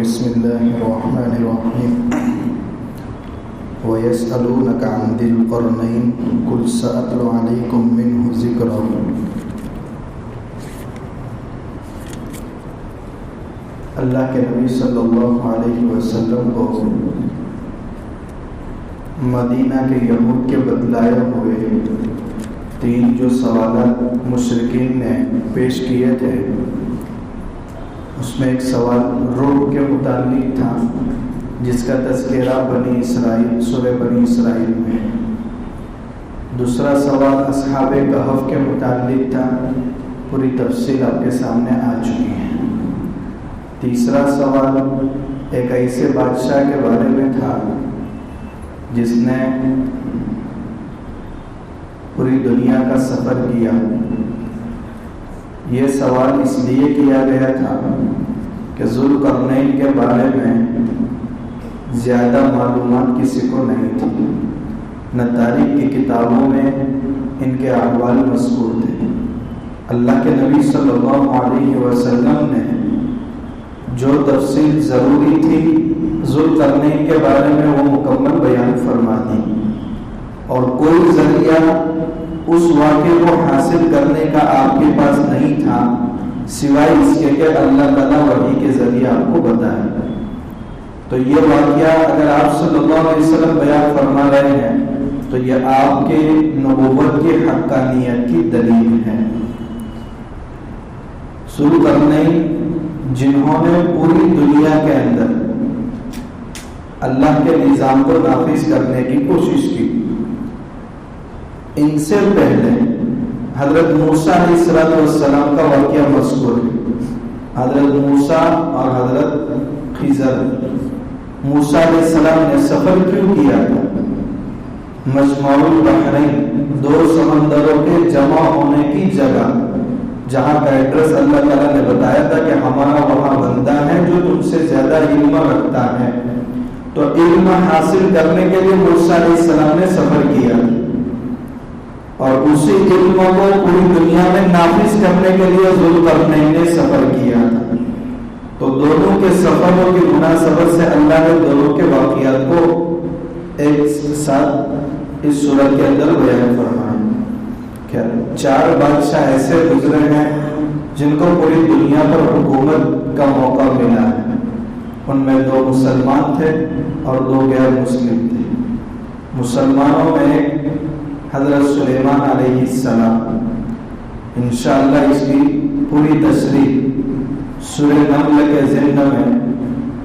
بسم الله الرحمن الرحيم ويسألونك عن ذي القرنين قل سأتلو عليكم منه ذكرا اللہ کے نبی صلی اللہ علیہ وسلم کو مدینہ کے یہود کے بتلائے ہوئے تین جو سوالات مشرکین نے پیش کیے تھے، اس میں ایک سوال روح کے متعلق تھا جس کا تذکرہ بنی اسرائیل سورہ بنی اسرائیل میں، دوسرا سوال اصحاب کہف کے متعلق تھا، پوری تفصیل آپ کے سامنے آ چکی ہے، تیسرا سوال ایک ایسے بادشاہ کے بارے میں تھا جس نے پوری دنیا کا سفر کیا۔ یہ سوال اس لیے کیا گیا تھا کہ ذوالقرنین کے بارے میں زیادہ معلومات کسی کو نہیں تھی، نہ تاریخ کی کتابوں میں ان کے احوال مذکور تھے۔ اللہ کے نبی صلی اللہ علیہ وسلم نے جو تفصیل ضروری تھی ذوالقرنین کے بارے میں وہ مکمل بیان فرما دی، اور کوئی ذریعہ اس واقعے کو حاصل کرنے کا آپ کے پاس نہیں تھا سوائے اس کے کہ اللہ تعالیٰ وحی کے ذریعے آپ کو بتائے۔ تو یہ واقعہ اگر آپ صلی اللہ علیہ وسلم بیان فرما رہے ہیں تو یہ آپ کے نبوت کی حقانیت کی دلیل ہے۔ ذوالقرنین جنہوں نے پوری دنیا کے اندر اللہ کے نظام کو نافذ کرنے کی کوشش کی، ان سے پہلے حضرت موسیٰ علیہ السلام کا واقعہ مذکور ہے۔ حضرت موسیٰ اور حضرت خضر، موسیٰ علیہ السلام نے سفر کیوں کیا تھا؟ مجمع البحرین، دو سمندروں کے جمع ہونے کی جگہ، جہاں کا ایڈریس اللہ تعالیٰ نے بتایا تھا کہ ہمارا وہاں بندہ ہے جو تم سے زیادہ علم رکھتا ہے، تو علم حاصل کرنے کے لیے موسیٰ علیہ السلام نے سفر کیا، اور اسی علم کو پوری دنیا میں نافذ کرنے کے لیے ذوالقرنین نے سفر کیا تھا۔ تو دونوں کے سفروں کی مناسبت سے اللہ نے دونوں کے واقعات کو ایک ساتھ اس صورت کے اندر بیان فرمایا۔ چار بادشاہ ایسے گزرے ہیں جن کو پوری دنیا پر حکومت کا موقع ملا ہے، ان میں دو مسلمان تھے اور دو غیر مسلم تھے۔ مسلمانوں میں ایک حضرت سلیمان علیہ السلام، انشاءاللہ اس کی پوری تشریح سورہ نمل کے ضمن میں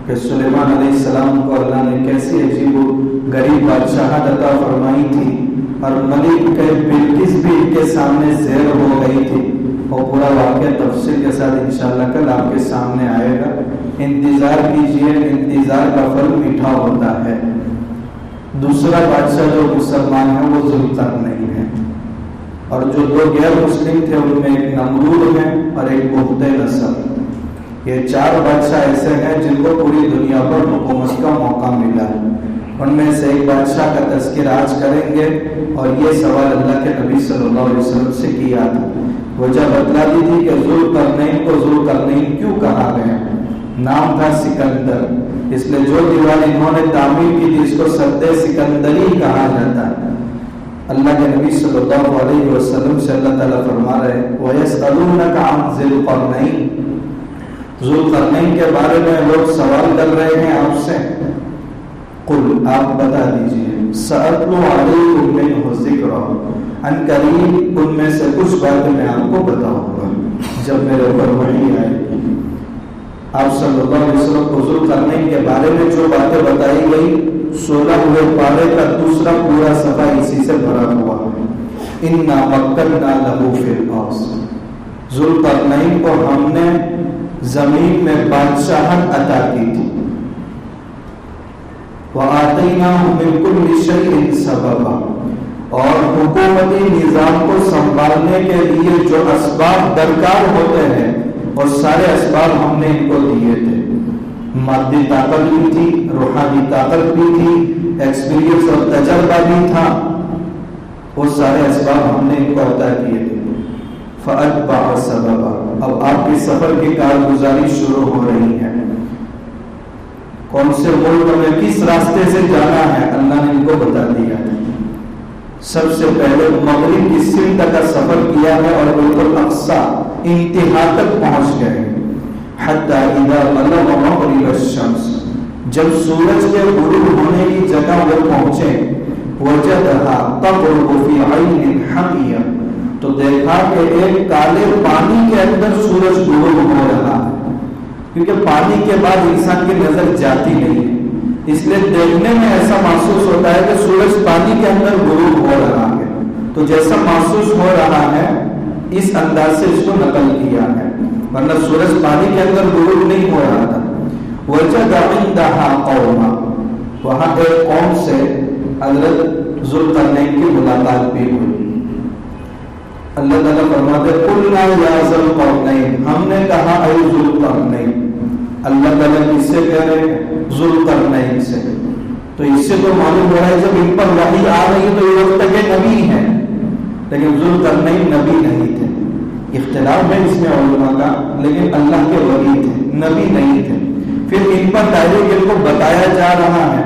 کہ سلیمان علیہ السلام کو اللہ نے کیسی عجیب و غریب بادشاہت عطا فرمائی تھی، اور ملک کے بلقیس بھی ان کے سامنے زیر ہو گئی تھی، اور پورا واقعہ تفصیل کے ساتھ انشاءاللہ کل آپ کے سامنے آئے گا۔ انتظار کیجئے، انتظار کا پھل میٹھا ہوتا ہے۔ دوسرا بادشاہ جو مسلمان ہے وہ ذوالقرنین ہے، اور جو دو غیر مسلم تھے ان میں ایک نمرود ہے اور ایک بہت نصر۔ یہ چار بادشاہ ایسے ہیں جن کو پوری دنیا پر حکومت کا موقع ملا ہے، ان میں سے ایک بادشاہ کا تذکرہ آج کریں گے، اور یہ سوال اللہ کے نبی صلی اللہ علیہ وسلم سے کیا تھا۔ وجہ بتلا دی تھی کہ ذوالقرنین کو ذوالقرنین کیوں کہا گیا؟ نام تھا سکندر، اس لیے جو دیوار انہوں نے تعمیر کی تھی اس کو سد سکندری کہا جاتا ہے۔ اللہ کے نبی صلی اللہ علیہ وسلم سے اللہ تعالیٰ فرما رہے ہیں وَيَسْأَلُونَكَ عَنْ ذِي الْقَرْنَيْنِ، ذوالقرنین کے بارے میں لوگ سوال کر رہے ہیں آپ سے، قل آپ بتا دیجئے سَأَتْلُو عَلَيْكُمْ مِنْهُ ذِكْرًا، ان قریب ان میں سے کچھ باتیں میں آپ کو بتاؤں گا جب میرے اوپر وحی آئے گی۔ آپ صلی اللہ علیہ وسلم کو ذوالقرنین کے بارے میں جو باتیں بتائی گئی 16 پارے کا دوسرا پورا صفحہ اسی سے بھرا ہوا ہے۔ اِنَّا مَكَّنَّا لَهُ فِي الْأَرْضِ، ذوالقرنین کو ہم نے زمین میں بادشاہت عطا کی تھی۔ وَآتَيْنَاهُ مِن كُلِّ شَيْءٍ سَبَبًا، اور حکومتی نظام کو سنبھالنے کے لیے جو اسباب درکار ہوتے ہیں اور سارے اسباب ہم نے ان کو دیے تھے۔ مادی طاقت بھی تھی، روحانی طاقت بھی تھی، ایکسپیرینس اور تجربہ بھی تھا، وہ سارے اسباب ہم نے ان کو عطا کیے تھے۔ فَأَتْبَعَ سَبَبًا، اب آپ کی سفر کی کارگزاری شروع ہو رہی ہے۔ کون سے ملک میں کس راستے سے جانا ہے اللہ نے ان کو بتا دیا ہے. سب سے پہلے مغرب کی سمت کا سفر کیا ہے اور بالکل اقصی انتہا تک پہنچ گئے. حتی اذا بلغ مغرب الشمس، جب سورج کے غروب ہونے کی جگہ وہ پہنچے، وجدها تغرب في عين حمیہ، تو دیکھا کہ ایک کالے پانی کے اندر سورج غروب ہو رہا ہے. کیونکہ پانی کے بعد انسان کی نظر جاتی نہیں، اس لیے دیکھنے میں ایسا محسوس ہوتا ہے کہ سورج پانی کے اندر غروب ہو رہا ہے. تو جیسا محسوس ہو رہا ہے اس انداز سے اس کو نقل کیا ہے، ورنہ سورج پانی کے اندر غروب نہیں ہو رہا تھا. وجد عندها قوما، وہاں ایک قوم سے حضرت ذوالقرنین کی ملاقات بھی ہوئی. اللہ تعالیٰ فرماتے قلنا یا ذوالقرنین، ہم نے کہا اے ذوالقرنین. اللہ تعالیٰ کس سے کہہ رہے ہیں؟ ذوالقرنین سے. تو اس سے تو معلوم ہو رہا ہے جب ان پر وحی آ رہی ہے تو یہ وقت کے نبی ہیں، لیکن ذوالقرنین نبی نہیں تھے. اختلاف ہے اس میں علماء کا، لیکن اللہ کے ولی تھے، نبی نہیں تھے. پھر ان پر ڈائریکٹ ان کو بتایا جا رہا ہے.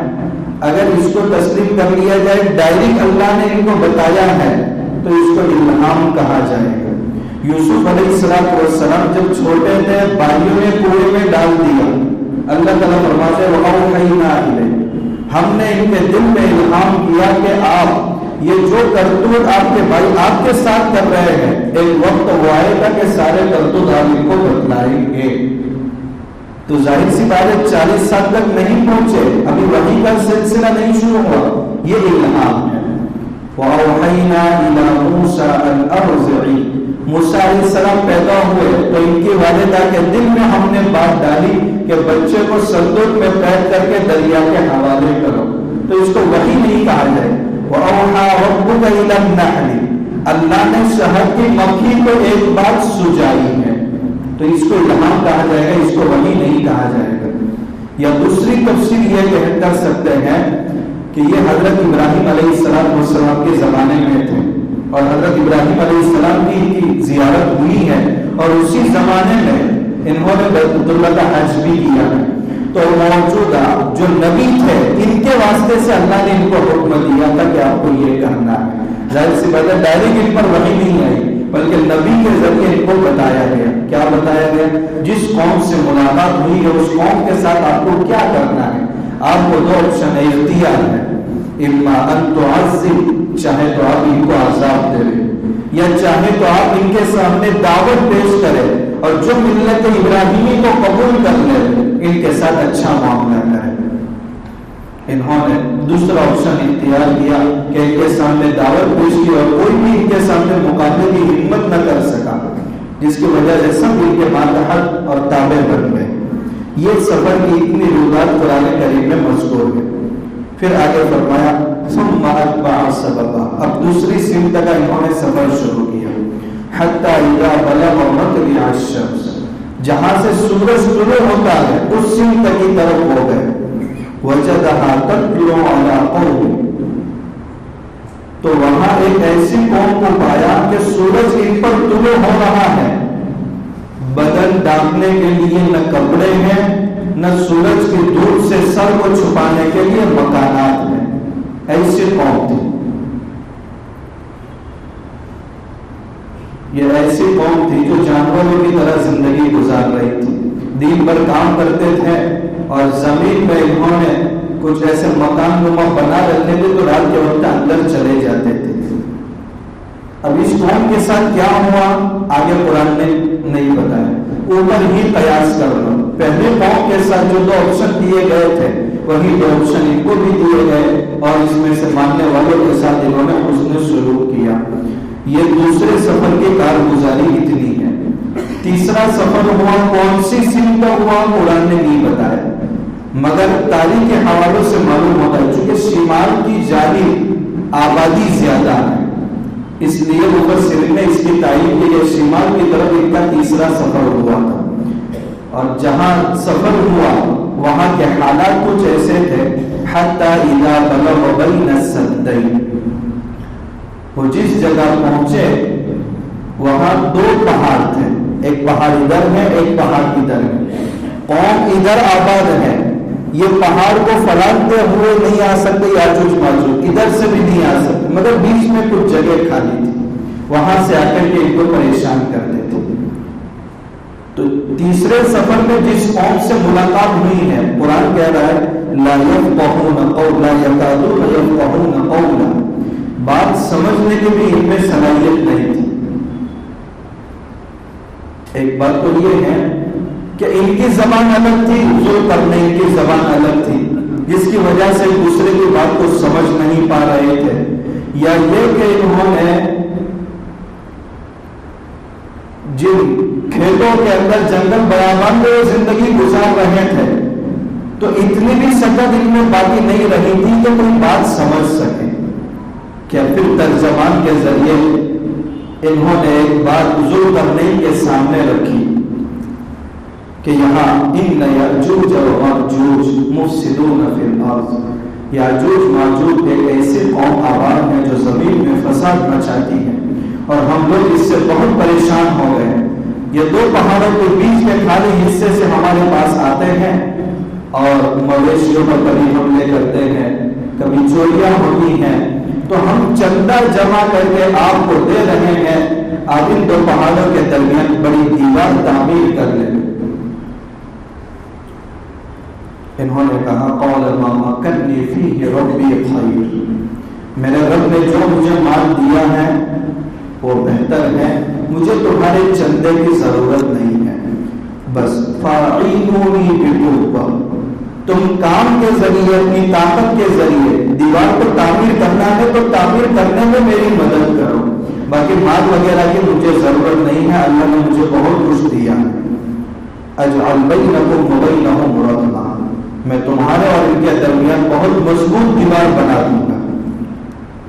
اگر اس کو تسلیم کر لیا جائے ڈائریکٹ اللہ نے ان کو بتایا ہے تو اس کو الہام کہا جائے گا. یوسف علیہ السلام جب چھوٹے تھے بھائیوں نے کنویں میں ڈال دیا. اللہ تعالیٰ فرماتے ہیں وَأَوْحَيْنَا إِلَيْكَ، ہم نے ان کے دل میں الہام کیا کہ آپ یہ جو کرتوت آپ کے بھائی آپ کے ساتھ کر رہے ہیں، ایک وقت وہ آئے گا کہ سارے کرتوت آپ ان کو بتلائیں گے. تو ظاہر سی بات ہے 40 سال تک نہیں پہنچے، ابھی وحی کا سلسلہ نہیں شروع ہوا، یہ الہام ہے. وَأَوْحَيْنَا إِلَى مُوسَىٰ أَنْ أَرْضِعِ، موسیٰ علیہ السلام پیدا ہوئے تو ان کی والدہ کے دل میں ہم نے بات ڈالی کہ بچے کو صندوق میں قید کر کے دریا کے حوالے کرو. تو اس کو وحی نہیں کہا جائے. وَأَوْحَىٰ رَبُّكَ إِلَى النَّحْلِ، اللہ نے شہد کی مکھی کو ایک بات سجائی ہے، تو اس کو الہام کہا جائے گا، اس کو وحی نہیں کہا جائے گا. یا دوسری تفسیر یہ کر سکتے ہیں کہ یہ حضرت ابراہیم علیہ السلام کے زمانے میں تھے اور حضرت ابراہیم علیہ السلام کی زیارت ہوئی ہے اور اسی زمانے میں انہوں نے بیت اللہ کا حج بھی کیا ہے. تو موجودہ جو نبی تھے ان کے واسطے سے اللہ نے ان کو حکم دیا تھا کہ آپ کو یہ کرنا ہے. ظاہر سی بات ہے ڈائریکٹ ان پر وحی نہیں آئی، بلکہ نبی کے ذریعے ان کو بتایا گیا. کیا بتایا گیا؟ جس قوم سے ملاقات ہوئی ہے اس قوم کے ساتھ آپ کو کیا کرنا ہے. آپ کو 2 آپشن اختیار ہے، اما ان تعذب، چاہے تو آپ ان کو عذاب دے لیں، یا چاہے تو آپ ان کے سامنے دعوت پیش کریں اور جو ملت ابراہیمی کو قبول کر لیں ان کے ساتھ اچھا معاملہ کریں. انہوں نے دوسرا آپشن اختیار کیا کہ ان کے سامنے دعوت پیش کی اور کوئی بھی ان کے سامنے مقابلے کی ہمت نہ کر سکا، جس کی وجہ سے سب ان کے ماتحت اور تابع بن گئے. یہ سفر کی اتنی روایات قرآن کریم میں مذکور ہے. پھر آگے فرمایا ثم اتبع سببا، اب دوسری سمت کا انہوں نے سفر شروع کیا. حتی اذا بلغ مطلع الشمس، جہاں سے سورج طلوع ہوتا ہے اس سمت کی طرف ہو گئے. وجدها تطلع على قوم، تو وہاں ایک ایسی قوم کو پایا کہ سورج ان پر طلوع ہو رہا ہے. بدن ڈھانپنے کے لیے نہ کپڑے ہیں، نہ سورج کی دھوپ سے سر کو چھپانے کے لیے مکانات ہیں. ایسی قوم تھی یہ، ایسی قوم تھی جو جانوروں کی طرح زندگی گزار رہی تھی، دین پر کام کرتے تھے اور زمین میں انہوں نے کچھ ایسے مکان نما بنا رکھے تھے تو رات کے وقت اندر چلے جاتے تھے. اب اس قوم کے ساتھ کیا ہوا آگے قرآن نے نہیں بتایا، اوپر ہی قیاس کر لو. پہلے قوم کے ساتھ جو 2 آپشن دیے گئے تھے وہی 2 آپشن ان کو بھی دیے گئے اور اس میں سے ماننے والوں کے ساتھ انہوں نے حسن سلوک کیا. یہ دوسرے سفر کی کارگزاری اتنی ہے. تیسرا سفر ہوا، کون سی سمت ہوا قرآن نے نہیں بتایا، مگر تاریخ کے حوالوں سے معلوم ہوتا ہے چونکہ شمال کی جانب آبادی زیادہ ہے، اس لیے مفسرین نے اس کی تعین کی کہ شمال کی طرف ان کا تیسرا سفر ہوا تھا. اور جہاں سفر ہوا وہاں کے حالات کچھ ایسے تھے حتی اذا بلغ بین السدین، وہ جس جگہ پہنچے وہاں 2 پہاڑ تھے، ایک پہاڑ ادھر ہے ایک پہاڑ ادھر ہے. قوم ادھر آباد ہے، یہ پہاڑ کو پھلانتے ہوئے نہیں آ سکتے یاجوج ماجوج، ادھر سے بھی نہیں آ سکتے، مگر بیچ میں کچھ جگہ خالی تھی، وہاں سے آ کر کے ان کو پریشان کرتے تھے۔ تو تیسرے سفر میں جس قوم سے ملاقات ہوئی ہے، قرآن کہہ رہا ہے لا يفقهون قولا يكادون يفقهون قولا، بات سمجھنے کی بھی ان میں صلاحیت نہیں تھی۔ ایک بات تو یہ ہے کہ ان کی زبان الگ تھی، حضور کرنے کی زبان الگ تھی، جس کی وجہ سے دوسرے کی بات کو سمجھ نہیں پا رہے تھے، یا یہ کہ انہوں نے جن کھیتوں کے اندر جنگل بیابان میں زندگی گزار رہے تھے تو اتنی بھی سکت ان میں باقی نہیں رہی تھی کہ کوئی بات سمجھ سکے، کہ پھر ترجمان کے ذریعے انہوں نے ایک بات حضور کرنے کے سامنے رکھی کہ یہاں ان یاجوج و ماجوج مفسدون فی الارض، یاجوج ماجوج ایک ایسی قوم آباد ہے جو زمین میں فساد مچاتی ہے، اور ہم لوگ اس سے بہت پریشان ہو گئے۔ یہ دو پہاڑوں کے بیچ میں خالی حصے سے ہمارے پاس آتے ہیں اور مویشیوں پر کبھی حملے کرتے ہیں، کبھی چوریاں ہوتی ہیں، تو ہم چندہ جمع کر کے آپ کو دے رہے ہیں، آپ ان دو پہاڑوں کے درمیان بڑی دیوار تعمیر کر لیں۔ انہوں نے کہا قول ما مکنی فیہ ربی خیر، میرے رب نے جو مجھے مال دیا ہے وہ بہتر ہے، مجھے تمہارے چندے کی ضرورت نہیں ہے، بس فاعینونی بقوہ، تم کام کے ذریعے اپنی طاقت کے ذریعے دیوار کو تعمیر کرنا ہے تو تعمیر کرنے میں میری مدد کرو، باقی مال وغیرہ کی مجھے ضرورت نہیں ہے، اللہ نے مجھے بہت کچھ دیا ہے۔ اجعل بینکم وبینہم ردما، میں تمہارے اور ان کے درمیان بہت مضبوط دیوار بنا دوں گا۔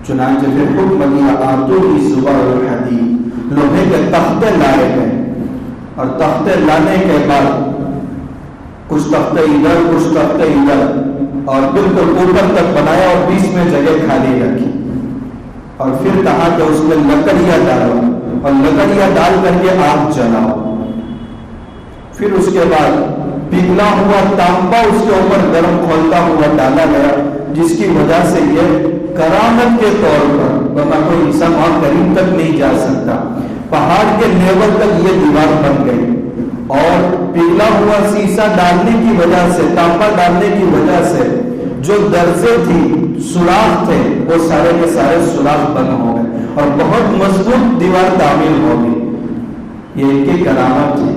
چنانچہ پھر حکم دیا آتونی زبر الحدید، لوہے کے تختے لائے گئے، اور تختے لانے کے بعد کچھ تختے ادھر کچھ تختے ادھر، اور بالکل اوپر تک بنایا اور بیچ میں جگہ خالی رکھی، اور پھر کہا کہ اس میں لکڑیاں ڈالو اور لکڑیاں ڈال کر کے آگ جلاؤ۔ پھر اس کے بعد پگھلا ہوا تانبا اس کے اوپر گرم کھولتا ہوا ڈالا گیا، جس کی وجہ سے یہ کرامت کے طور پر، ورنہ کوئی انسان وہاں قریب تک نہیں جا سکتا، پہاڑ کے لیول تک یہ دیوار بن گئی، اور پگھلا ہوا سیسا ڈالنے کی وجہ سے، تانبا ڈالنے کی وجہ سے جو درزے تھی، سوراخ تھے، وہ سارے کے سارے سوراخ بند ہو گئے اور بہت مضبوط دیوار تعمیر ہو گئی۔ یہ ان کی کرامت تھی،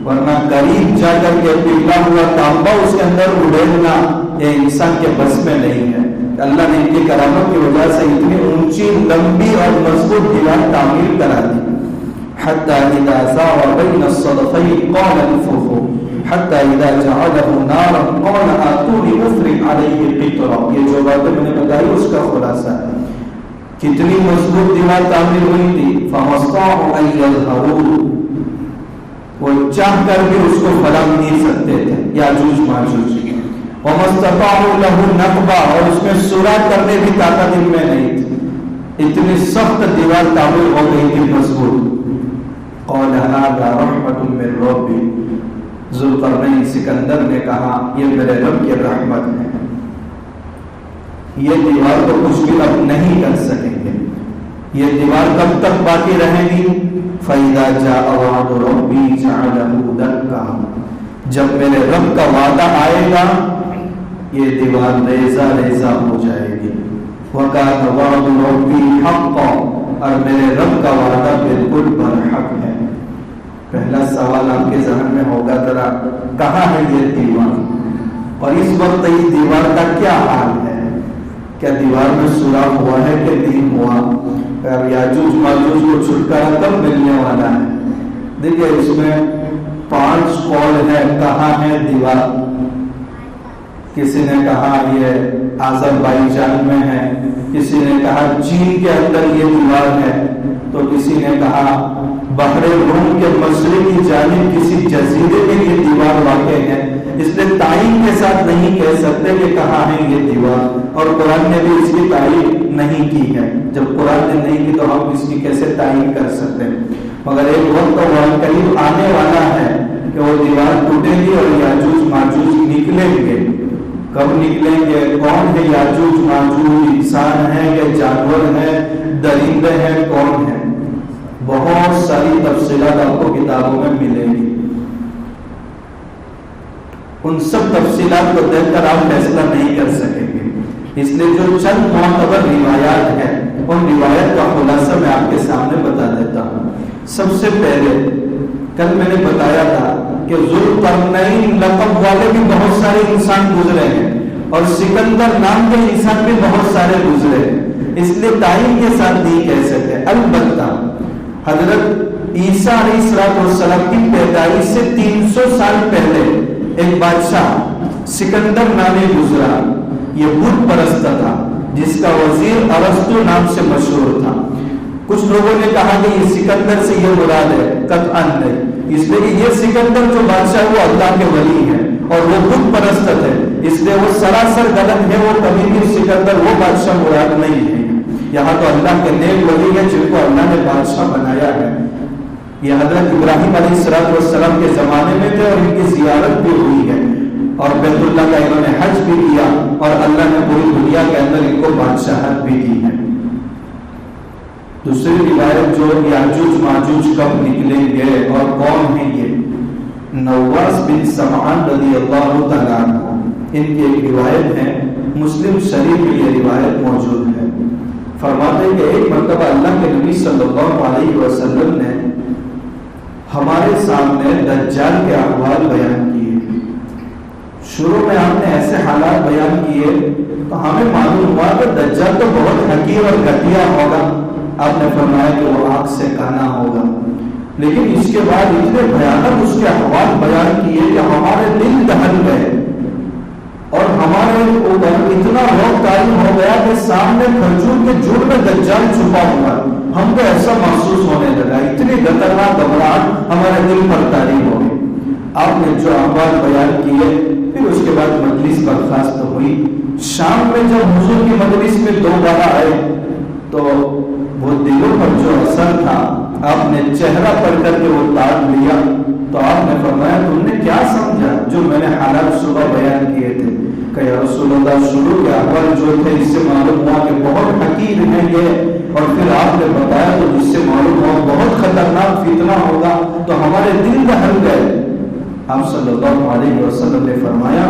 ورنہ قریب جا کر کے پگھلا ہوا تانبا اس کے اندر اڑیلنا یہ انسان کے بس میں نہیں ہے۔ اللہ نے ان کی کرامت کی وجہ سے اتنی اونچی، لمبی اور مضبوط دیوار تعمیر کرا دی۔ حتی اذا ساوى بین الصدفین قال انفخوا حتی اذا جعله نارا قال آتونی افرغ علیہ قطرا، یہ جو باتیں میں نے بتائی اس کا خلاصہ ہے۔ کتنی مضبوط دیوار تعمیر ہوئی تھی، فما استطاعوا ان یظہروا، وہ چاہ کر بھی اس کو پھلانگ نہیں سکتے تھے، یاجوج ماجوج، وما استطاعوا له نقبا، اور اس میں سوراخ کرنے کی طاقت ان میں نہیں تھی، اتنی سخت دیوار تعمیر ہو گئی تھی مضبوط۔ قال هذا رحمت من ربی، ذوالقرنین سکندر نے کہا یہ میرے رب کی رحمت ہے، یہ دیوار کو کچھ بھی اب نہیں کر سکیں گے، یہ دیوار کب تک باقی رہے گی؟ فَإِذَا جَاءَ وَعْدُ رَبِّي جَعَلَهُ دَكًّا، جب میرے رب کا وعدہ آئے گا یہ دیوار ریزہ ریزہ ہو جائے گی۔ وَكَانَ وَعْدُ رَبِّي حَقًّا، اور میرے رب کا وعدہ بالکل برحق ہے۔ پہلا سوال آپ کے ذہن میں ہوگا ذرا کہاں ہے یہ دیوار، اور اس وقت اس دیوار کا کیا حال ہے؟ کیا دیوار میں سوراخ ہوا ہے کہ نہیں ہوا؟ یاجوج ماجوج کو چھٹکارا کب ملنے والا ہے؟ دیکھیے اس میں 5 قول ہے کہاں ہے دیوار۔ کسی نے کہا یہ آذربائیجان میں ہے، کسی نے کہا چین کے اندر یہ دیوار ہے، تو کسی نے کہا بحر روم کے مشرقی جانب کسی جزیرے میں یہ دیوار واقع ہے، اس لیے تعین کے ساتھ نہیں کہہ سکتے کہ کہاں ہے یہ دیوار، اور قرآن نے بھی اس کی تعین نہیں کی ہے۔ جب قرآن نے نہیں کی تو ہم اس کی کیسے تعین کر سکتے ہیں؟ مگر ایک وقت اور قریب آنے والا ہے کہ وہ دیوار ٹوٹے گی اور یاجوج ماجوج نکلیں گے، کب نکلیں گے، کون ہے یاجوج ماجوج، انسان ہے یا جانور ہے، درندے ہیں، کون ہے، بہت ساری تفصیلات آپ کو کتابوں میں ملیں گی۔ ان سب تفصیلات کو دیکھ کر آپ فیصلہ نہیں کر سکیں گے، اس لیے جو چند معتبر روایات ہیں ان روایت کا خلاصہ میں آپ کے سامنے بتا دیتا ہوں۔ سب سے پہلے کل میں نے بتایا تھا کہ ذوالقرنین لقب والے بھی بہت سارے انسان گزرے ہیں اور سکندر نام کے انسان بھی بہت سارے گزرے ہیں، اس لیے تعین کے ساتھ نہیں کہہ سکتے۔ البتہ حضرت عیسیٰ علیہ السلام کی پیدائش سے 300 سال پہلے ایک بادشاہ سکندر نامی گزرا، یہ بت پرست تھا جس کا وزیر ارسطو نام سے مشہور تھا۔ کچھ لوگوں نے کہا کہ یہ سکندر سے یہ مراد ہے، قطعاً نہیں، اس لیے کہ یہ سکندر جو بادشاہ وہ اللہ کے ولی ہے اور وہ بت پرست ہے، اس لیے وہ سراسر غلط ہے، وہ کبھی بھی سکندر وہ بادشاہ مراد نہیں ہے۔ یہاں تو اللہ کے نیک ولی ہے جن کو اللہ نے بادشاہ بنایا ہے۔ یہ حضرت ابراہیم علیہ السلام کے زمانے میں تھے اور ان کی زیارت بھی ہوئی ہے اور بیت اللہ کا انہوں نے حج بھی کیا اور اللہ نے پوری دنیا کے اندر ان کو بادشاہت بھی دی ہے۔ دوسری روایت جو یاجوج ماجوج کب نکلیں گے اور کون ہیں یہ، نواس بن سمعان رضی اللہ تعالیٰ عنہ، ان کی ایک روایت ہے، مسلم شریف میں یہ روایت موجود ہے۔ فرماتے ہیں کہ ایک مرتبہ اللہ کے نبی صلی اللہ علیہ وسلم نے ہمارے سامنے دجال کے احوال بیان کیے۔ شروع میں ہم نے ایسے حالات بیان کیے تو ہمیں معلوم ہوا کہ دجال تو بہت حقیر اور گھٹیا ہوگا۔ آپ نے فرمایا کہ وہ آگ سے کانا ہوگا، لیکن اس کے بعد اتنے بھیانک اس کے احوال بیان کیے کہ ہمارے دل دہل گئے اور ہمارے اوپر اتنا روک طاری ہو گیا کہ سامنے کھجور کے جڑ میں دجال چھپا ہوا، ہم کو ایسا محسوس ہونے لگا، اتنی خطرناک گھبراہٹ ہمارے دل پر طاری ہو گئی۔ آپ نے جو احوال بیان کیے، پھر اس کے بعد مجلس برخاست ہوئی۔ شام میں جب حضور کی مجلس میں دوبارہ آئے تو وہ دلوں پر جو اثر تھا آپ نے چہرہ پڑھ کر کے وہ تاج لیا تو آپ نے فرمایا تم نے کیا سمجھا جو میں نے حالات صبح بیان کیے تھے؟ کہ یا رسول اللہ شروع کے احوال جو تھے اس سے معلوم ہوا کہ بہت حقیر ہے یہ، اور پھر آپ نے بتایا تو جس سے معلوم ہوا بہت خطرناک فتنہ ہوگا، تو ہمارے دل دہل گئے۔ آپ صلی اللہ علیہ وسلم نے فرمایا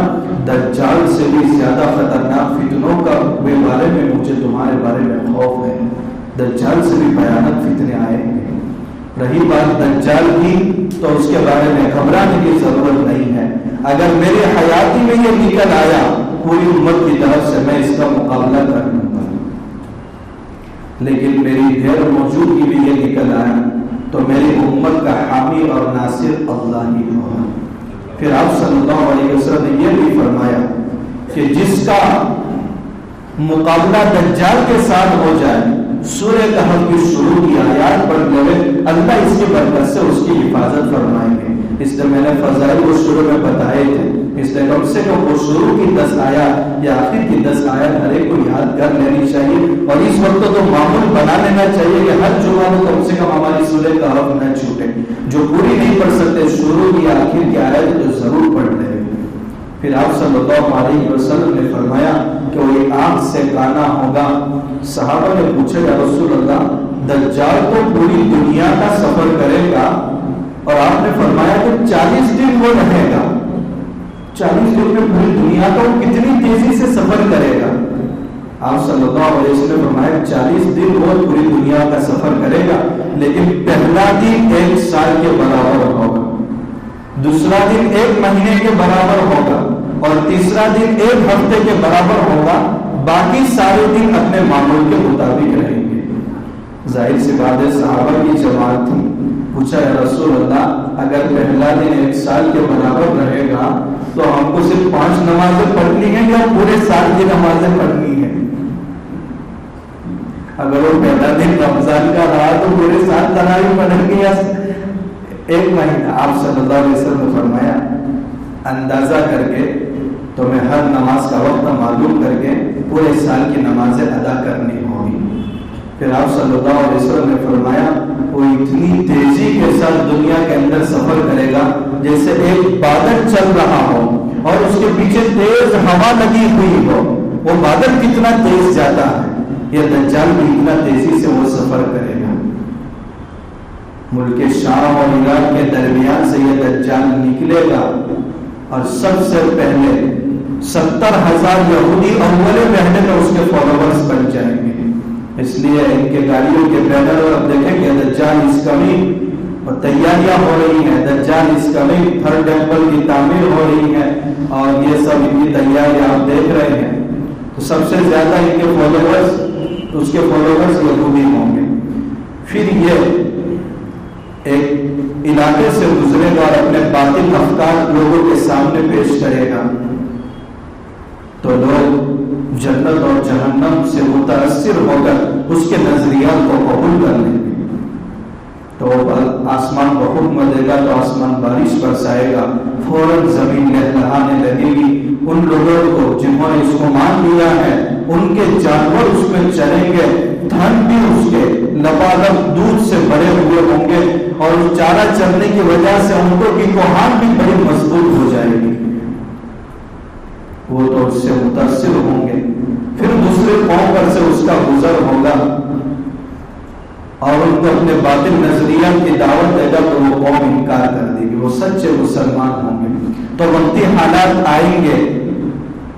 دجال سے بھی زیادہ خطرناک فتنوں کا بارے میں مجھے تمہارے بارے میں خوف ہے، دجال سے بھی بھیانک فتنے آئے ہیں۔ رہی بات دجال کی تو اس کے بارے میں گھبرانے کی ضرورت نہیں ہے، اگر میرے حیاتی میں یہ نکل آیا پوری امت کی طرف سے میں اس کا مقابلہ کر لوں گا، لیکن میری غیر موجودگی میں یہ نکل آیا تو میری امت کا حامی اور ناصر اللہ ہی ہوگا۔ پھر آپ صلی اللہ علیہ وسلم نے یہ بھی فرمایا کہ جس کا مقابلہ دجال کے ساتھ ہو جائے، سورہ کہف کی شروع کی آیات پڑھ لے، اللہ اس کی برکت سے اس کی حفاظت فرمائیں گے۔ اس لیے میں نے فضائل کو شروع میں بتائے تھے، اس لیے کم سے کم وہ شروع کی 10 آیات یا آخر کی 10 آیات ہر ایک کو یاد کر لینی چاہیے، اور اس وقت تو معمول بنا لینا چاہیے کہ ہر جمعہ کو کم سے کم ہماری سورہ کہف نہ چھوٹے۔ جو پوری نہیں پڑھ سکتے شروع کی آخر کی آیات تو ضرور پڑھ لیں۔ پھر آپ صلی اللہ علیہ وسلم نے فرمایا کہ وہ ایک آنکھ سے کانا ہوگا۔ صحابہ نے پوچھا یا رسول اللہ دجال تو پوری دنیا کا سفر کرے گا، اور آپ نے فرمایا کہ 40 دن وہ رہے گا، 40 دن میں پوری دنیا کا وہ کتنی تیزی سے سفر کرے گا؟ آپ صلی اللہ علیہ وسلم نے فرمایا 40 دن وہ پوری دنیا کا سفر کرے گا، لیکن پہلا دن 1 سال کے برابر ہوگا، دوسرا دن 1 مہینے کے برابر ہوگا، اور تیسرا دن 1 ہفتے کے برابر ہوگا، باقی سارے دن اپنے معمول کے مطابق رہیں گے۔ ظاہر سی بات ہے صحابہ کی جماعت تھی، پوچھا یا رسول اللہ اگر پہلا دن 1 سال کے برابر رہے گا تو ہم کو صرف 5 نمازیں پڑھنی ہیں یا پورے سال کی نمازیں پڑھنی ہیں؟ اگر وہ پہلا دن رمضان کا رہا تو پورے سال تراویح پڑھیں گے یا 1 مہینہ؟ آپ صلی اللہ علیہ وسلم نے فرمایا اندازہ کر کے تمہیں ہر نماز کا وقت معلوم کر کے پورے سال کی نمازیں ادا کرنی ہوگی۔ پھر آپ صلی اللہ علیہ وسلم نے فرمایا وہ اتنی تیزی کے ساتھ دنیا کے اندر سفر کرے گا جیسے ایک بادل چل رہا ہو اور اس کے پیچھے تیز ہوا لگی ہوئی ہو، وہ بادل کتنا تیز جاتا ہے، یہ دجال بھی اتنا تیزی سے وہ سفر کرے گا۔ ملک شام اور عراق کے درمیان سے یہ دجال نکلے گا اور سب سے پہلے 70,000 یہودی اول مہینے میں اس کے فالوورز بن جائیں گے۔ اس لیے ان کے گاڑیوں کے بینر اور اب دیکھیں گے دجال اس کمنگ، اور تیاریاں ہو رہی ہیں، دجال اس کمنگ، تھرڈ ٹیمپل کی تعمیر ہو رہی ہے، اور یہ سب ان کی تیاریاں آپ دیکھ رہے ہیں۔ تو سب سے زیادہ ان کے فالوورز، اس کے فالوورز یہودی ہوں گے۔ پھر یہ ایک علاقے سے گزرے گا اور اپنے باطل افکار لوگوں کے سامنے پیش کرے گا، تو لوگ جنت اور جہنم سے متاثر ہو کر اس کے نظریات کو قبول کر لیں گے۔ تو آسمان کو حکم دے گا تو آسمان بارش برسائے گا، فوراً زمین لہلہانے لگے گی۔ ان لوگوں کو جنہوں نے اس کو مان لیا ہے، ان کے جانور اس میں چلیں گے، دھن بھی اس کے لبالب دودھ سے بڑے ہوئے ہوں گے، اور اس چارہ چلنے کی وجہ سے ان کو کی کوہان بھی بڑی مضبوط ہو جائے گی، وہ تو اس سے متاثر ہوں گے۔ پھر دوسرے قوم پر سے اس کا گزر ہوگا اور ان کو اپنے باطل نظریات کی دعوت دے گا تو وہ قوم انکار کر دے گی، وہ سچے مسلمان ہوں گے۔ تو وقتی حالات آئیں گے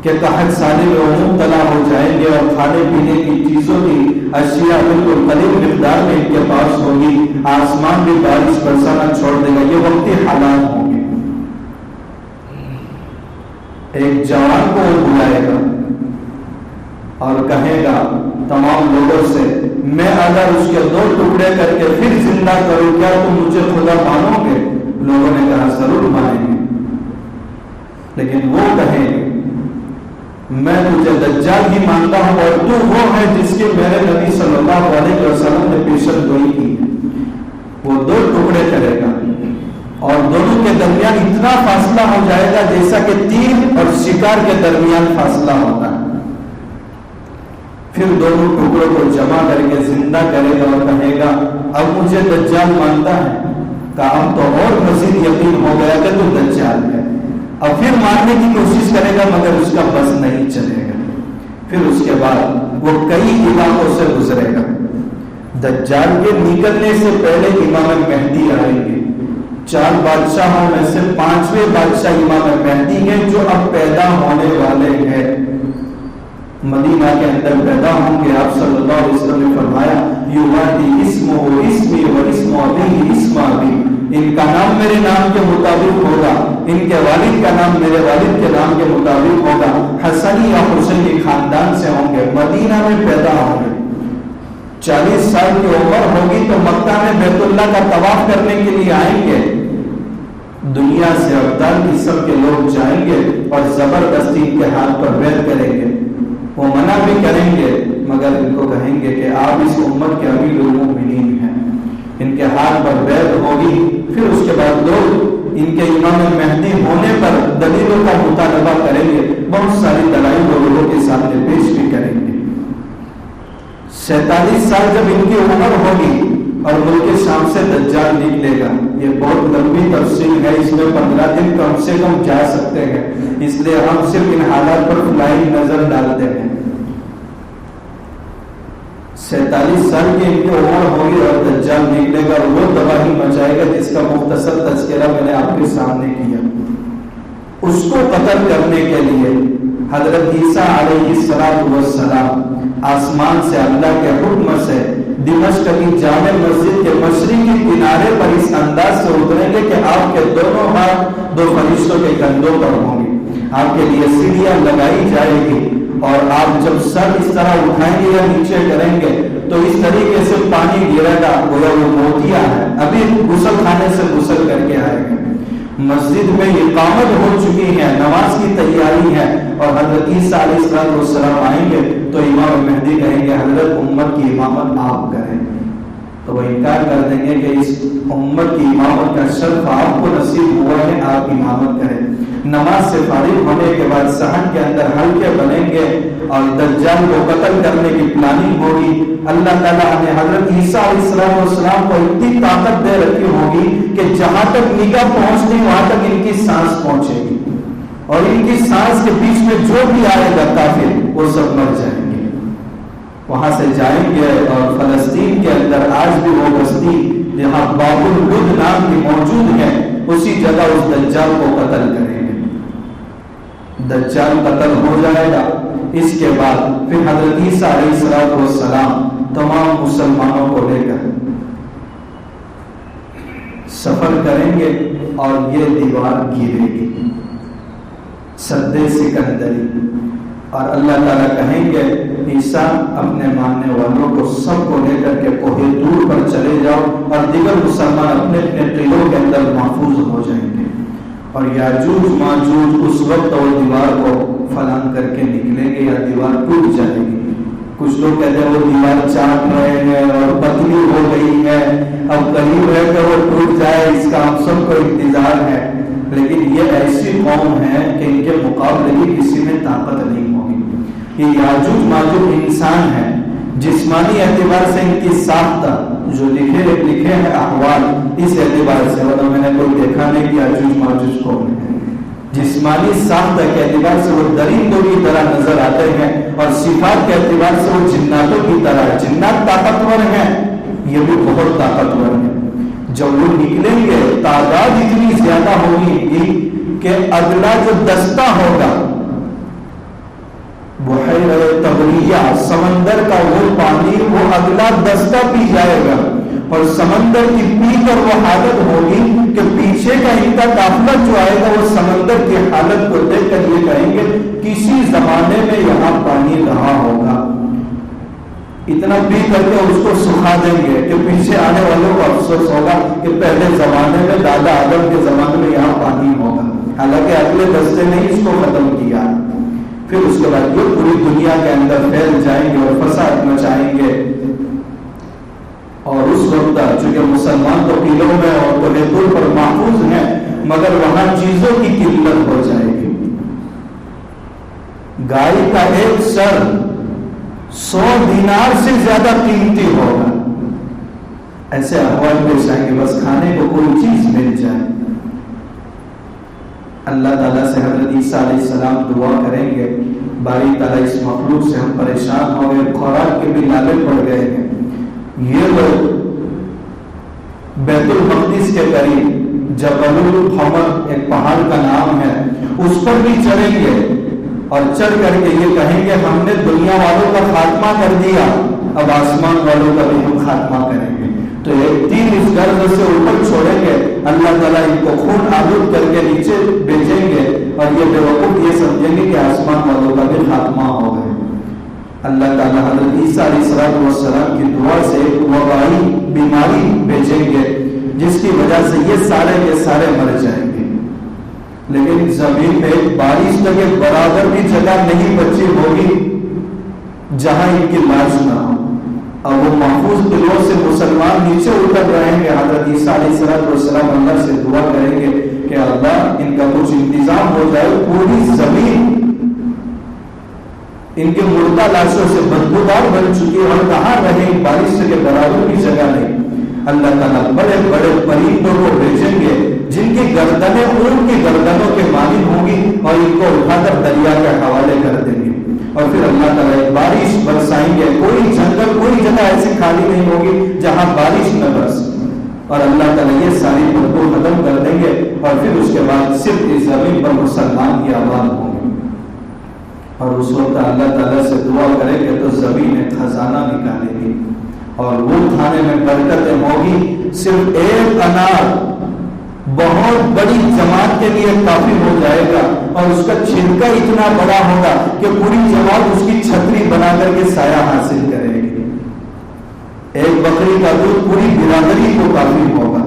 کہ قحط سالی میں مبتلا ہو جائیں گے اور کھانے پینے کی چیزوں کی اشیاء بالکل قلیل مقدار میں ان کے پاس ہوگی، آسمان بھی بارش برسانا چھوڑ دے گا، یہ وقتی حالات ہوں گے۔ ایک جوان کو وہ بلائے گا اور کہے گا تمام لوگوں سے، میں اگر اس کے 2 ٹکڑے کر کے پھر زندہ کروں کیا تم مجھے خدا مانو گے؟ لوگوں نے کہا ضرور مانیں گے، لیکن وہ کہے میں تجھے دجال ہی مانتا ہوں اور تو وہ ہے جس کی میرے نبی صلی اللہ علیہ وسلم نے پیشن گوئی کی ہے۔ وہ 2 ٹکڑے کرے گا اور دونوں کے درمیان اتنا فاصلہ ہو جائے گا جیسا کہ تیر اور شکار کے درمیان فاصلہ ہوتا ہے۔ پھر دونوں ٹکڑوں کو جمع کر کے زندہ کرے گا اور کہے گا اب مجھے دجال مانتا ہے؟ کام تو اور مزید یقین ہو گیا کہ تو دجال ہے۔ اب پھر مارنے کی کوشش کرے گا مگر اس کا بس نہیں چلے گا۔ پھر اس کے بعد وہ کئی علاقوں سے گزرے گا۔ دجال کے نکلنے سے پہلے امام مہدی آئیں گے۔ 4 بادشاہوں میں سے 5ویں بادشاہ امام مہدی ہیں جو اب پیدا ہونے والے ہیں، مدینہ کے اندر پیدا ہوں گے۔ آپ صلی اللہ علیہ وسلم نے فرمایا یوادی اسمہ اسمی و اسم ابیہ اسم ابی، ان کا نام میرے نام کے مطابق ہوگا، ان کے والد کا نام میرے والد کے نام کے مطابق ہوگا، حسنی یا حسینی خاندان سے ہوں گے، مدینہ میں پیدا ہوں گے۔ 40 سال کی عمر ہوگی تو مکہ میں بیت اللہ کا طواف کرنے کے لیے آئیں گے۔ دنیا سے ابدال قسم کے لوگ جائیں گے اور زبردستی ان کے ہاتھ پر بیعت کریں گے، وہ منع بھی کریں گے مگر ان کو کہیں گے کہ آپ اس امت کے امیر المؤمنین ہیں، ان کے ہاتھ پر بیعت ہوگی۔ پھر اس کے بعد لوگ ان کے امام مہدی ہونے پر دلیلوں کا مطالبہ کریں گے، بہت ساری دلائل لوگوں کے سامنے پیش بھی کریں گے۔ 47 سال جب ان کی عمر ہوگی اور ملک شام سے دجال نکلے گا، یہ بہت لمبی تفصیل ہے، اس میں 15 دن کم سے کم جا سکتے ہیں، اس لیے ہم صرف ان حالات پر فلائنگ نظر ڈالتے ہیں۔ 47 سال کی ان کی عمر ہوگی اور دجال نکلے گا اور وہ تباہی مچائے گا جس کا مختصر تذکرہ میں نے آپ کے سامنے کیا۔ اس کو قتل کرنے کے لیے حضرت عیسیٰ علیہ السلام آسمان سے اللہ کے حکم سے دمشق کی جامع مسجد کے مشرقی کنارے پر اس انداز سے اتریں گے کہ آپ کے دونوں ہاتھ 2 فرشتوں کے کندھوں پر ہوں گے، آپ کے لیے سیڑھیاں لگائی جائے گی اور آپ جب سر اس طرح اٹھائیں گے یا نیچے کریں گے تو اس طریقے سے پانی گرے گا گویا وہ موتیا ہے، ابھی غسل خانے سے غسل کر کے آئے گا۔ مسجد میں اقامت ہو چکی ہے، نماز کی تیاری ہے اور حضرت عیسیٰ علیہ السلام آئیں گے تو امام مہدی کہیں گے حضرت امت کی امامت آپ کریں، تو وہ انکار کر دیں گے کہ اس امت کی امامت کا شرف آپ کو نصیب ہوا ہے، آپ امامت کریں۔ نماز سے فارغ ہونے کے بعد صحن کے اندر حلقے بنیں گے اور دجال کو قتل کرنے کی پلاننگ ہوگی۔ اللہ تعالیٰ نے حضرت عیسیٰ علیہ السلام کو اتنی طاقت دے رکھی ہوگی کہ جہاں تک نگاہ پہنچتی وہاں تک ان کی سانس پہنچے گی، اور ان کی سانس کے بیچ میں جو بھی آئے گا کافر وہ سب مر جائیں گے. وہاں سے جائیں گے اور فلسطین کے اندر آج بھی وہ بستی جہاں باب الغد نام کی موجود ہے اسی جگہ اس دجال کو قتل کریں گے. دجال قتل ہو جائے گا. اس کے بعد پھر حضرت عیسیٰ علیہ السلام تمام مسلمانوں کو لے کر سفر کریں گے اور یہ دیوار گرے گی سد سکندری. اور اللہ تعالیٰ کہیں گے عیسیٰ اپنے ماننے والوں کو سب کو لے کر کے کوہ طور پر چلے جاؤ اور دیگر مسلمان اپنے اپنے قلعوں کے اندر محفوظ ہو جائیں گے. اور یاجوج ماجوج اس وقت وہ دیوار کو فلان کر کے نکلیں گے یا دیوار ٹوٹ جائے گی. کچھ لوگ کہتے ہیں وہ دیوار چاٹ رہے ہیں اور پتلی ہو گئی ہے, اب قریب ہے کہ وہ ٹوٹ جائے, اس کا ہم سب کو انتظار ہے. لیکن یہ ایسی قوم ہے کہ ان کے مقابلے کی کسی میں طاقت نہیں ہوگی. یہ یاجوج ماجوج انسان ہے, جسمانی اعتبار سے ان کی ساختہ جو لکھے ہیں احوال اس اعتبار سے, ورنہ میں نے کوئی دیکھا نہیں کہ یاجوج ماجوج کون ہے. جسمانی ساختہ کے اعتبار سے وہ درندوں کی طرح نظر آتے ہیں اور صفات کے اعتبار سے وہ جناتوں کی طرح. جنات طاقتور ہیں, یہ بھی بہت طاقتور ہیں. جب وہ نکلیں گے تعداد اتنی زیادہ ہوگی کہ اگلا جو دستہ ہوگا بحیرہ تبریہ سمندر کا وہ پانی وہ اگلا دستہ پی جائے گا. اور سمندر کی پی کر وہ حالت ہوگی کہ پیچھے کا ان کا قافلہ جو آئے گا وہ سمندر کی حالت کو دیکھ کر یہ کہیں گے کسی زمانے میں یہاں پانی رہا ہوگا. اتنا پی کر کے اس کو سکھا دیں گے کہ پیچھے آنے والوں کو افسوس ہوگا کہ پہلے زمانے میں دادا آدم کے زمانے میں یہاں پانی ہوگا. حالانکہ اگلے دستے نے اس کو ختم کیا. پھر اس کے بعد یہ پوری دنیا کے اندر پھیل جائیں گے اور فساد مچائیں گے. اور اس وقت چونکہ مسلمان تو قلعوں میں اور قلعوں پر محفوظ ہیں مگر وہاں چیزوں کی قلت ہو جائے گی. گائے کا ایک سر 100 دینار سے زیادہ قیمتی ہوگا. ایسے احوال پیش آئیں گے بس کھانے کو کوئی چیز مل جائے. اللہ تعالیٰ سے حضرت عیسیٰ علیہ السلام دعا کریں گے باری تعالیٰ اس مخلوق سے ہم پریشان ہو گئے, خوراک کے بھی لالے پڑ گئے ہیں. یہ لوگ بیت المقدس کے قریب جبل الحمر ایک پہاڑ کا نام ہے اس پر بھی چڑھیں گے اور چڑھ کر کے یہ کہیں گے ہم نے دنیا والوں کا خاتمہ کر دیا اب آسمان والوں کا بھی ہم خاتمہ کریں گے. تو ایک تین اس گرد سے اوپر چھوڑیں گے, اللہ تعالیٰ ان کو خون آلود کر کے نیچے بھیجیں گے اور یہ بے وقوف یہ سمجھیں گے کہ آسمان والوں کا بھی خاتمہ ہو گئے. اللہ تعالیٰ حضرت عیسیٰ علیہ السلام کی دعا سے ایک وبائی بیماری بھیجیں گے جس کی وجہ سے یہ سارے کے سارے مر جائیں گے. لیکن زمین میں بارش تک ایک برابر بھی جگہ نہیں بچی ہوگی جہاں ان کی لاش نہ ہو. اب وہ محفوظ قلعوں سے مسلمان نیچے اتر رہیں گے. حضرت عیسیٰ علیہ السلام اللہ سے دعا کریں گے کہ اللہ ان کا کچھ انتظام ہو جائے, پوری زمین ان کے مردہ لاشوں سے بدبودار بن چکی ہے اور کہاں رہے بارش کے برابر کی جگہ نہیں. اللہ تعالیٰ بڑے بڑے پرندوں کو بھیجیں گے جن کی گردنیں اون کی گردنوں کے مانند ہوں گی اور ان کو اٹھا کر دریا کے حوالے کر دیں گے. اور پھر اللہ تعالیٰ ایک بارش برسائیں گے. کوئی جنگل کوئی جگہ ایسی خالی نہیں ہوگی جہاں بارش نہ برس, اور اللہ تعالیٰ یہ ساری بدبو ختم کر دیں گے اور پھر اس کے بعد صرف اس زمین پر مسلمان کی آباد ہوں گے. اور اس وقت اللہ تعالیٰ سے دعا کریں گے تو زمین ایک خزانہ نکالے گی اور وہ کھانے میں برکتیں ہوگی. صرف ایک انار بہت بڑی جماعت کے لیے کافی ہو جائے گا اور اس کا چھلکا اتنا بڑا ہوگا کہ پوری جماعت اس کی چھتری بنا کر کے سایہ حاصل کرے گی. ایک بکری کا دودھ پوری برادری کو کافی ہوگا,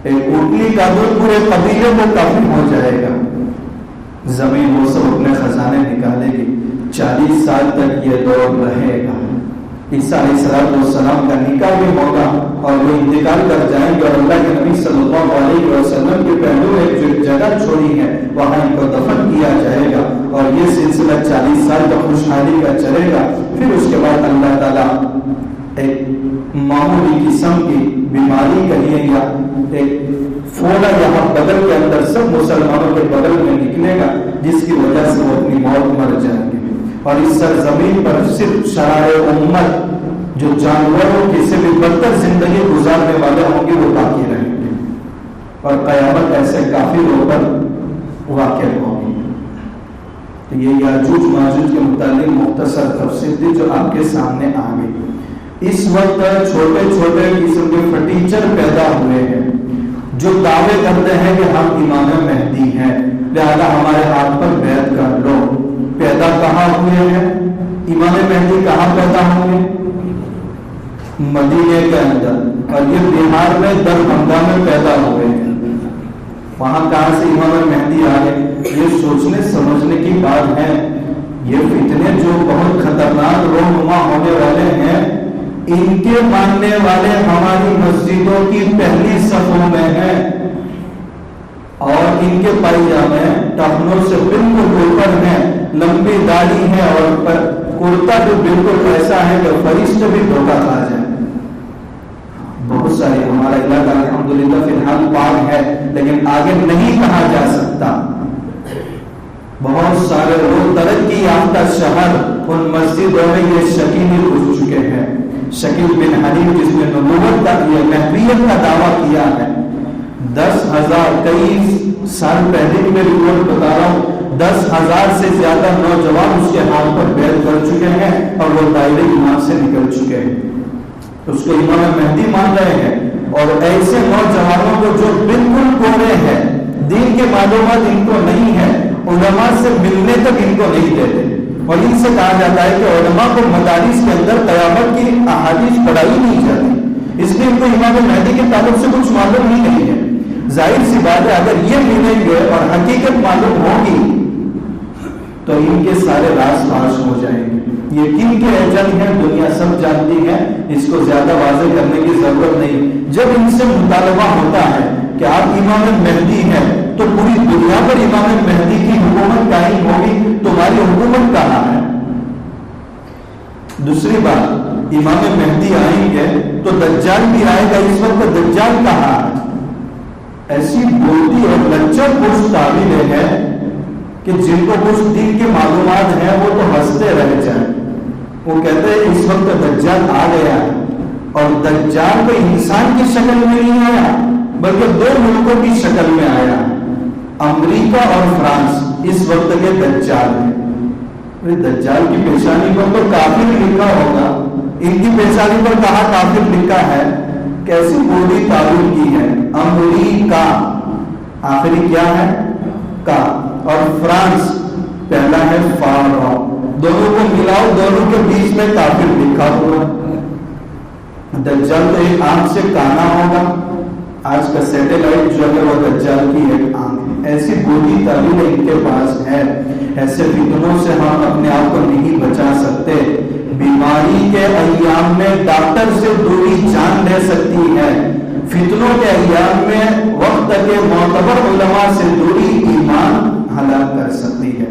ایک اونٹنی کا دودھ پورے قبیلے کو کافی ہو جائے گا. زمین وہ سب اپنے خزانے نکالے گی. 40 سال تک یہ دور رہے گا. عیسیٰ علیہ السلام کا نکاح بھی ہوگا اور وہ انتقال کر جائیں گے اور اللہ کے نبی صلی اللہ علیہ وسلم کے پہلو ایک جو جگہ چھوڑی ہے وہاں ان کو دفن کیا جائے گا اور یہ سلسلہ 40 سال کا خوشحالی کا چلے گا. پھر اس کے بعد اللہ تعالیٰ ایک معمولی قسم کی بیماری کہیے یا ایک فوڑا یہاں بغل کے اندر سب مسلمانوں کے بغل میں نکلے گا، جس کی وجہ سے وہ اپنی موت مر جائیں گے، اور اس سرزمین پر صرف شرائع امت جو جانوروں کی سے بھی بدتر زندگی گزارنے والے ہوں گے وہ باقی رہیں گے، اور قیامت ایسے کافروں پر واقع ہوگی۔ تو یہ یاجوج ماجوج کے متعلق مختصر تفصیل تھی جو آپ کے سامنے آ گئی۔ اس وقت چھوٹے چھوٹے قسم کے فرٹیچر پیدا ہوئے ہیں جو دعوے کرتے ہیں کہ ہم امام مہدی ہیں، لہذا ہمارے ہاتھ پر بیعت کر لو۔ پیدا کہاں ہوئے ہیں؟ امام مہدی کہاں پیدا ہوئے؟ مدینے کے اندر، اور یہ بہار میں دربھنگہ میں پیدا ہوئے ہیں۔ وہاں کہاں سے امام مہدی آ گئے؟ یہ سوچنے سمجھنے کی بات ہے۔ یہ فتنے جو بہت خطرناک رونما ہونے والے ہیں، ان کے ماننے والے ہماری مسجدوں کی پہلی صفوں میں ہیں، اور ان کے پائجامے ٹخنوں سے بالکل اوپر ہیں، لمبی داڑھی ہے، اور کرتا جو بالکل ایسا ہے کہ فرشتے بھی دھوکہ کھا جائے۔ بہت سارے ہمارا علاقہ الحمدللہ فی الحال پاک ہے، لیکن آگے نہیں کہا جا سکتا۔ بہت سارے لوگ ترقی یافتہ شہر ان مسجدوں میں یہ شکیل گھس چکے ہیں۔ شکیل بن حنیف جس نے نبوت کا یہ نبوت کا دعویٰ کیا ہے، 10,000 23 سال پہلے کی میں رپورٹ بتا رہا ہوں، 10,000 سے زیادہ نوجوان اس کے ہاتھ پر بیعت کر چکے ہیں، اور وہ دائرے ایمان سے نکل چکے ہیں، اس کو امام مہدی مان رہے ہیں۔ اور ایسے نوجوانوں کو جو بالکل کوڑے ہیں، دین کے معلومات ان کو نہیں ہے، علماء سے ملنے تک ان کو نہیں دیتے، اور ان سے کہا جاتا ہے کہ علماء کو مدارس کے اندر قیامت کی احادیث پڑھائی نہیں جاتی، اس لیے ان کو امام مہدی کے تعلق سے کچھ معلوم ہی نہیں ہے۔ ظاہر سی بات ہے اگر یہ ملیں گے اور حقیقت معلوم ہوگی تو ان کے سارے راز فاش ہو جائیں گے۔ یہ کن کے ایجنٹ ہیں دنیا سب جانتی ہے، اس کو زیادہ واضح کرنے کی ضرورت نہیں۔ جب ان سے مطالبہ ہوتا ہے کہ آپ امام مہدی ہیں تو پوری دنیا پر امام مہدی کی حکومت قائم ہوگی، تمہاری حکومت کہاں ہے؟ دوسری بات، امام مہدی آئیں گے تو دجال بھی آئے گا، اس وقت دجال کہاں ہے؟ ایسی بولتی اور لچر پوش تعبیریں ہیں کہ جن کو کچھ دین کے معلومات ہیں وہ تو ہنستے رہ جائیں۔ وہ کہتے ہیں اس وقت دجال آ گیا ہے، اور دجال کوئی انسان کی شکل میں نہیں آیا بلکہ دو ملکوں کی شکل میں آیا، امریکہ اور فرانس اس وقت کے دجال ہیں۔ دجال کی پیشانی پر تو کافر لکھا ہوگا، ان کی پیشانی پر کہاں کافر لکھا ہے؟ کیسی بولی تعبیر کی ہے؟ امریکہ آخری کیا ہے؟ کا، اور فرانس پہلا ہے فارو، دونوں کو ملاؤ، دونوں کے بیچ میں کافر لکھا ہوا۔ دجال تو ایک آنکھ سے کانا ہوگا، آج کا سیٹلائٹ جو ہے وہ دجال کی ایک آنکھ، ایسی بولی تعبیر ان کے پاس ہے۔ ایسے فتنوں سے ہم اپنے آپ کو نہیں بچا سکتے۔ بیماری کے ایام میں ڈاکٹر سے دوری جان لے سکتی ہے، فتنوں کے ایام میں وقت کے معتبر علماء سے دوری ایمان ہلاک کر سکتی ہے۔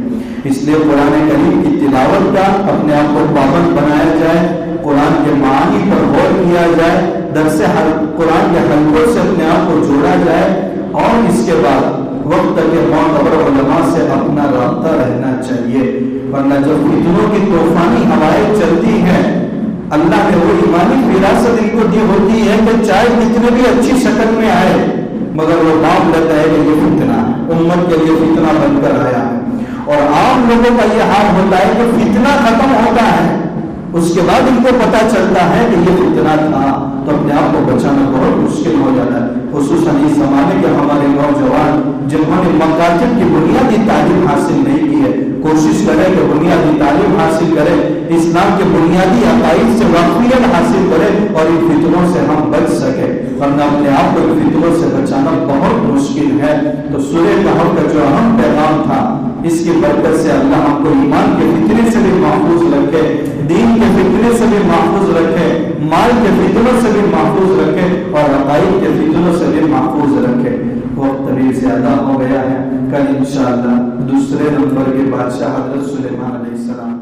اس لیے قرآن کریم کی تلاوت کا اپنے آپ کو پابند بنایا جائے، قرآن کے معانی پر غور کیا جائے، درس قرآن کے حلقوں سے اپنے آپ کو جوڑا جائے، اور اس کے بعد وقت کے معتبر علماء سے اپنا رابطہ رہنا چاہیے، ورنہ جب فتنوں کی طوفانی ہوائیں چلتی ہیں، اللہ نے وہ ایمانی وراثت ان کو دی ہوتی ہے کہ چاہے کتنے بھی اچھی شکل میں آئے مگر وہ مان لیتا ہے کہ یہ فتنہ امت کے لیے فتنہ بن کر آیا ہے۔ اور عام لوگوں کا یہ حال ہوتا ہے کہ فتنہ ختم ہوتا ہے، اس کے بعد ان کو پتا چلتا ہے کہ یہ فتنہ تھا، تو اپنے آپ کو بچانا بہت مشکل ہو جاتا ہے۔ خصوصاً اس زمانے کے ہمارے نوجوان جنہوں نے مکاتب کی بنیادی تعلیم حاصل نہیں کی ہے، کوشش کریں کہ بنیادی تعلیم حاصل کریں، اسلام کے بنیادی عقائد سے واقفیت حاصل کریں، اور ان فتنوں سے ہم بچ سکیں، ورنہ اپنے آپ کو ان فتنوں سے بچانا بہت مشکل ہے۔ تو سورہ کہف کا جو اہم پیغام تھا، اس کی برکت سے اللہ ہم کو ایمان کے فتنے سے بھی محفوظ رکھے، دین کے فتنے سے بھی محفوظ رکھے، مال کے فتنوں سے بھی محفوظ رکھے، اور عقائد کے فتنوں سے بھی محفوظ رکھے۔ وقت بھی زیادہ ہو گیا ہے، کل انشاءاللہ دوسرے نمبر کے بادشاہ حضرت سلیمان علیہ السلام